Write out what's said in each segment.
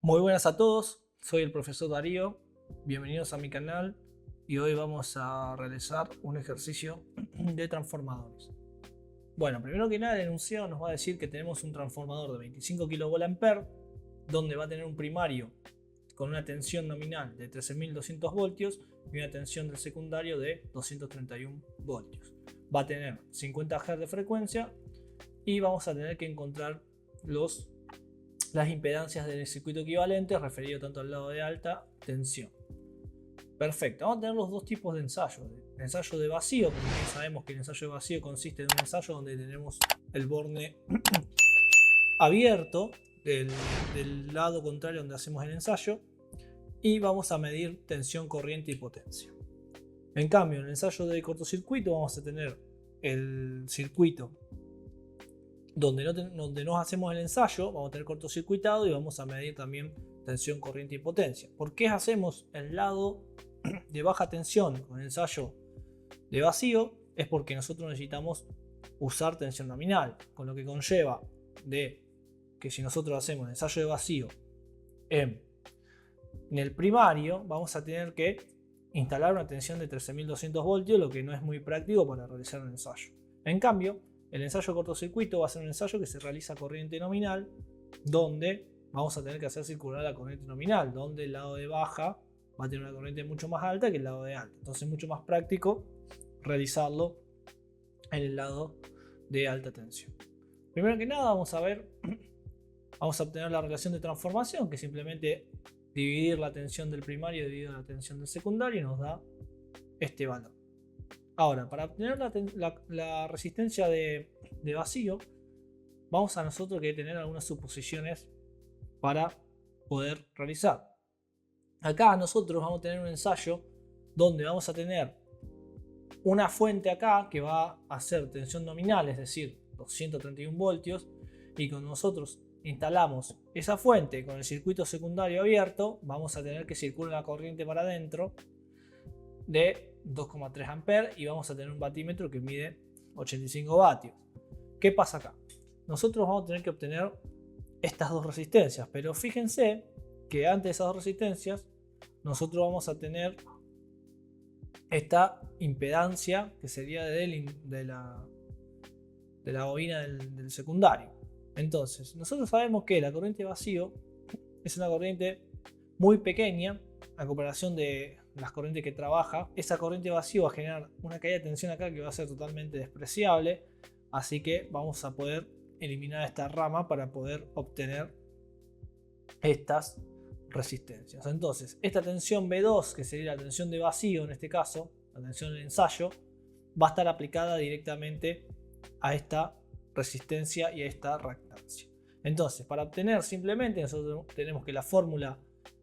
Muy buenas a todos, soy el profesor Darío, bienvenidos a mi canal y hoy vamos a realizar un ejercicio de transformadores. Bueno, primero que nada el enunciado nos va a decir que tenemos un transformador de 25 kVA donde va a tener un primario con una tensión nominal de 13.200 voltios y una tensión del secundario de 231 voltios. Va a tener 50 Hz de frecuencia y vamos a tener que encontrar las impedancias del circuito equivalente referido tanto al lado de alta tensión. Perfecto, vamos a tener los dos tipos de ensayos. El ensayo de vacío, porque sabemos que el ensayo de vacío consiste en un ensayo donde tenemos el borne abierto del lado contrario donde hacemos el ensayo y vamos a medir tensión, corriente y potencia. En cambio, en el ensayo de cortocircuito vamos a tener el circuito donde no hacemos el ensayo, vamos a tener cortocircuitado y vamos a medir también tensión, corriente y potencia. ¿Por qué hacemos el lado de baja tensión con el ensayo de vacío? Es porque nosotros necesitamos usar tensión nominal, con lo que conlleva de que si nosotros hacemos el ensayo de vacío en el primario, vamos a tener que instalar una tensión de 13.200 voltios, lo que no es muy práctico para realizar un ensayo. En cambio, el ensayo cortocircuito va a ser un ensayo que se realiza a corriente nominal, donde vamos a tener que hacer circular la corriente nominal, donde el lado de baja va a tener una corriente mucho más alta que el lado de alta. Entonces es mucho más práctico realizarlo en el lado de alta tensión. Primero que nada vamos a obtener la relación de transformación, que es simplemente dividir la tensión del primario dividido la tensión del secundario y nos da este valor. Ahora, para obtener la resistencia de vacío, vamos a nosotros que tener algunas suposiciones para poder realizar. Acá nosotros vamos a tener un ensayo donde vamos a tener una fuente acá que va a hacer tensión nominal, es decir, 231 voltios, y cuando nosotros instalamos esa fuente con el circuito secundario abierto, vamos a tener que circular la corriente para adentro de 2,3 amperes y vamos a tener un batímetro que mide 85 vatios. ¿Qué pasa acá? Nosotros vamos a tener que obtener estas dos resistencias, pero fíjense que antes de esas dos resistencias nosotros vamos a tener esta impedancia que sería de la bobina del secundario. Entonces, nosotros sabemos que la corriente de vacío es una corriente muy pequeña a comparación de las corrientes que trabaja. Esa corriente de vacío va a generar una caída de tensión acá que va a ser totalmente despreciable, así que vamos a poder eliminar esta rama para poder obtener estas resistencias. Entonces, esta tensión B2, que sería la tensión de vacío en este caso, la tensión del ensayo, va a estar aplicada directamente a esta resistencia y a esta reactancia. Entonces, para obtener simplemente nosotros tenemos que la fórmula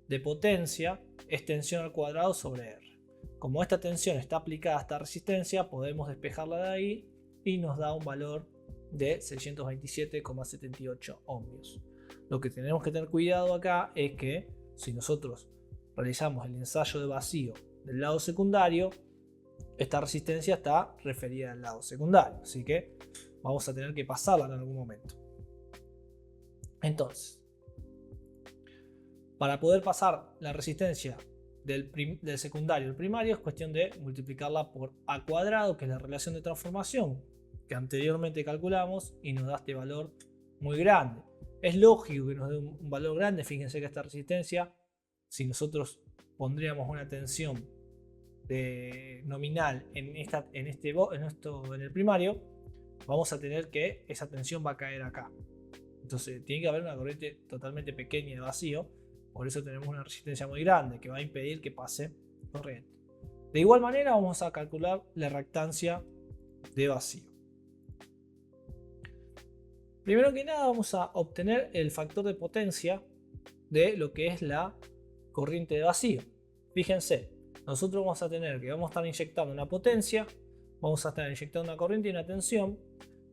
de potencia es tensión al cuadrado sobre R. Como esta tensión está aplicada a esta resistencia, podemos despejarla de ahí y nos da un valor de 627,78 ohmios. Lo que tenemos que tener cuidado acá es que si nosotros realizamos el ensayo de vacío del lado secundario, esta resistencia está referida al lado secundario, así que vamos a tener que pasarla en algún momento. Entonces, para poder pasar la resistencia del secundario al primario es cuestión de multiplicarla por A cuadrado, que es la relación de transformación que anteriormente calculamos y nos da este valor muy grande. Es lógico que nos dé un valor grande. Fíjense que esta resistencia, si nosotros pondríamos una tensión nominal en el primario, vamos a tener que esa tensión va a caer acá. Entonces tiene que haber una corriente totalmente pequeña de vacío. Por eso tenemos una resistencia muy grande que va a impedir que pase corriente. De igual manera vamos a calcular la reactancia de vacío. Primero que nada vamos a obtener el factor de potencia de lo que es la corriente de vacío. Fíjense, nosotros vamos a tener que vamos a estar inyectando una potencia, vamos a estar inyectando una corriente y una tensión.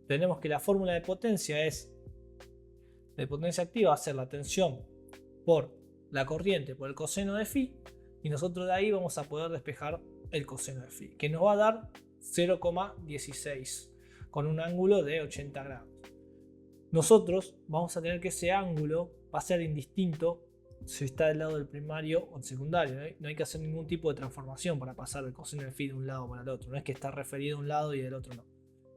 Tenemos que la fórmula de potencia activa va a ser la tensión por la corriente por el coseno de phi, y nosotros de ahí vamos a poder despejar el coseno de phi, que nos va a dar 0,16 con un ángulo de 80 grados. Nosotros vamos a tener que ese ángulo va a ser indistinto si está del lado del primario o del secundario. No hay que hacer ningún tipo de transformación para pasar el coseno del phi de un lado para el otro. No es que está referido a un lado y del otro no.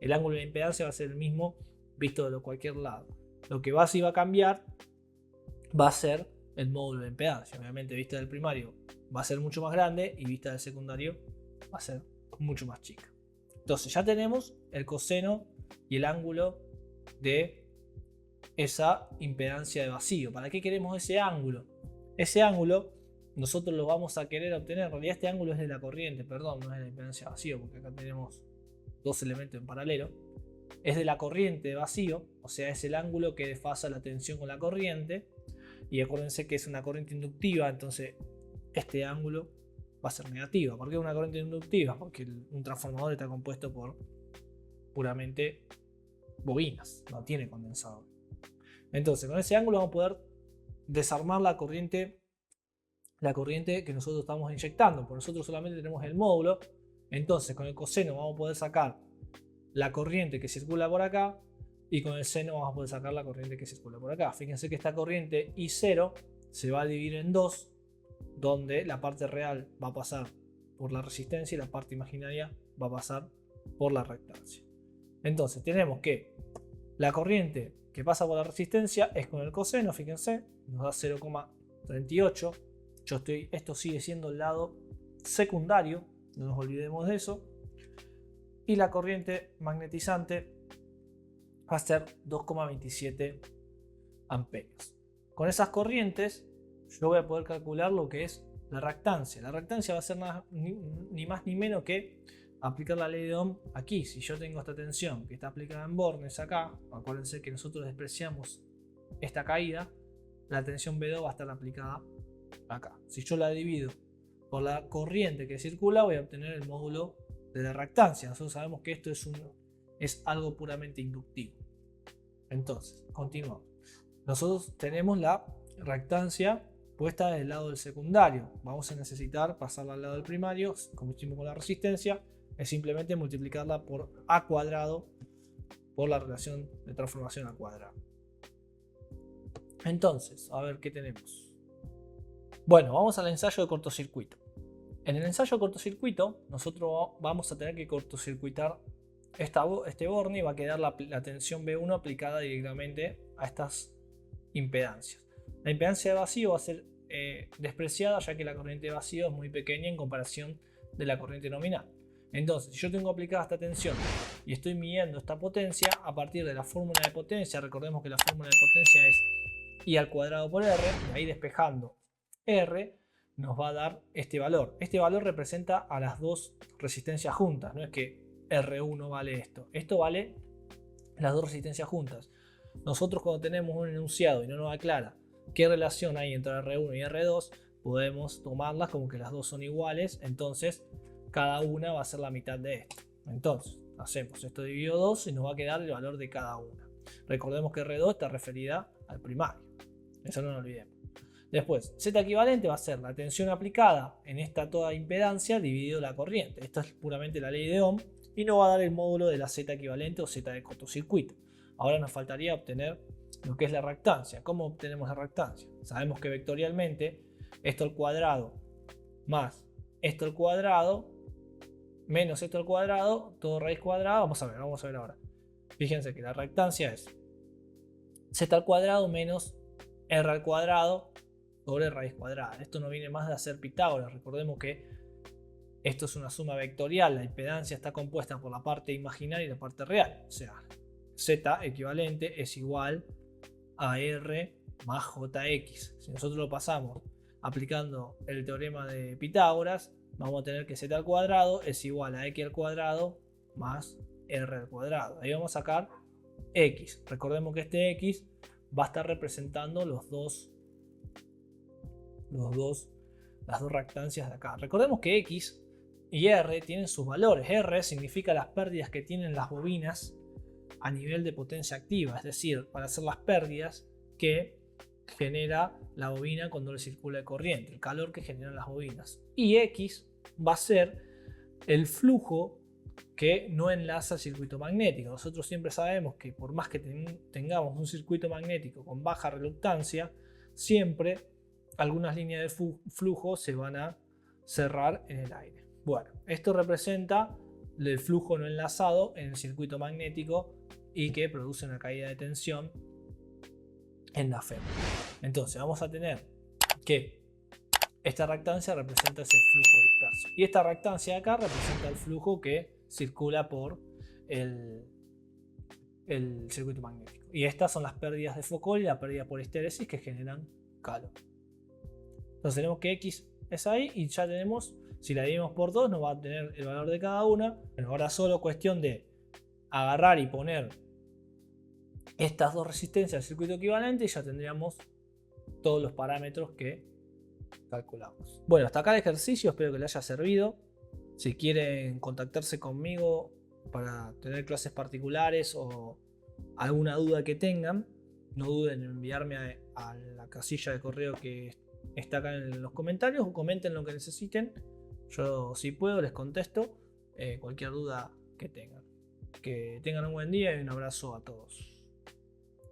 El ángulo de impedancia va a ser el mismo visto de cualquier lado. Lo que va a cambiar va a ser el módulo de impedancia. Obviamente vista del primario va a ser mucho más grande y vista del secundario va a ser mucho más chica. Entonces ya tenemos el coseno y el ángulo de esa impedancia de vacío. ¿Para qué queremos ese ángulo? Ese ángulo nosotros lo vamos a querer obtener. En realidad este ángulo es de la corriente, perdón, no es de la impedancia de vacío, porque acá tenemos dos elementos en paralelo. Es de la corriente de vacío, o sea, es el ángulo que desfasa la tensión con la corriente. Y acuérdense que es una corriente inductiva, entonces este ángulo va a ser negativo. ¿Por qué una corriente inductiva? Porque un transformador está compuesto por puramente bobinas, no tiene condensador. Entonces con ese ángulo vamos a poder desarmar la corriente que nosotros estamos inyectando, porque nosotros solamente tenemos el módulo. Entonces con el coseno vamos a poder sacar la corriente que circula por acá y con el seno vamos a poder sacar la corriente que circula por acá. Fíjense que esta corriente I0 se va a dividir en dos, donde la parte real va a pasar por la resistencia y la parte imaginaria va a pasar por la reactancia. Entonces tenemos que la corriente que pasa por la resistencia es con el coseno, fíjense, nos da 0,38. Esto sigue siendo el lado secundario, no nos olvidemos de eso. Y la corriente magnetizante va a ser 2,27 amperios. Con esas corrientes yo voy a poder calcular lo que es la reactancia. La reactancia va a ser ni más ni menos que aplicar la ley de Ohm aquí. Si yo tengo esta tensión que está aplicada en bornes acá, acuérdense que nosotros despreciamos esta caída, la tensión B2 va a estar aplicada acá. Si yo la divido por la corriente que circula, voy a obtener el módulo de la reactancia. Nosotros sabemos que esto es algo puramente inductivo. Entonces, continuamos. Nosotros tenemos la reactancia puesta del lado del secundario. Vamos a necesitar pasarla al lado del primario, como hicimos con la resistencia, es simplemente multiplicarla por A cuadrado por la relación de transformación al cuadrado. Entonces, a ver qué tenemos. Bueno, vamos al ensayo de cortocircuito. En el ensayo de cortocircuito, nosotros vamos a tener que cortocircuitar este borne y va a quedar la tensión B1 aplicada directamente a estas impedancias. La impedancia de vacío va a ser despreciada, ya que la corriente de vacío es muy pequeña en comparación de la corriente nominal. Entonces, si yo tengo aplicada esta tensión y estoy midiendo esta potencia, a partir de la fórmula de potencia, recordemos que la fórmula de potencia es I al cuadrado por R, y ahí despejando R, nos va a dar este valor. Este valor representa a las dos resistencias juntas, no es que R1 vale esto. Esto vale las dos resistencias juntas. Nosotros cuando tenemos un enunciado y no nos aclara qué relación hay entre R1 y R2, podemos tomarlas como que las dos son iguales, entonces cada una va a ser la mitad de esto. Entonces hacemos esto dividido 2 y nos va a quedar el valor de cada una. Recordemos que R2 está referida al primario, eso no lo olvidemos. Después, Z equivalente va a ser la tensión aplicada en esta toda impedancia dividido la corriente. Esto es puramente la ley de Ohm y nos va a dar el módulo de la Z equivalente o Z de cortocircuito. Ahora nos faltaría obtener lo que es la reactancia. ¿Cómo obtenemos la reactancia? Sabemos que vectorialmente esto al cuadrado más esto al cuadrado menos esto al cuadrado, todo raíz cuadrada. Vamos a ver ahora. Fíjense que la reactancia es Z al cuadrado menos R al cuadrado sobre raíz cuadrada. Esto no viene más de hacer Pitágoras. Recordemos que esto es una suma vectorial. La impedancia está compuesta por la parte imaginaria y la parte real. O sea, Z equivalente es igual a R más JX. Si nosotros lo pasamos aplicando el teorema de Pitágoras, vamos a tener que Z al cuadrado es igual a X al cuadrado más R al cuadrado. Ahí vamos a sacar X. Recordemos que este X va a estar representando las dos reactancias de acá. Recordemos que X y R tienen sus valores. R significa las pérdidas que tienen las bobinas a nivel de potencia activa, es decir, para hacer las pérdidas que genera la bobina cuando le circula el corriente, el calor que generan las bobinas. Y X va a ser el flujo que no enlaza el circuito magnético. Nosotros siempre sabemos que por más que tengamos un circuito magnético con baja reluctancia, siempre algunas líneas de flujo se van a cerrar en el aire. Bueno, esto representa el flujo no enlazado en el circuito magnético y que produce una caída de tensión en la fémura. Entonces vamos a tener que esta reactancia representa ese flujo disperso. Y esta reactancia de acá representa el flujo que circula por el circuito magnético. Y estas son las pérdidas de Foucault y la pérdida por histéresis que generan calor. Entonces tenemos que X es ahí y ya tenemos, si la dividimos por 2 nos va a tener el valor de cada una. Bueno, ahora solo cuestión de agarrar y poner estas dos resistencias al circuito equivalente y ya tendríamos todos los parámetros que calculamos. Bueno, hasta acá el ejercicio, espero que les haya servido. Si quieren contactarse conmigo para tener clases particulares o alguna duda que tengan, no duden en enviarme a la casilla de correo que está acá en los comentarios o comenten lo que necesiten. Yo, si puedo, les contesto cualquier duda que tengan. Que tengan un buen día y un abrazo a todos.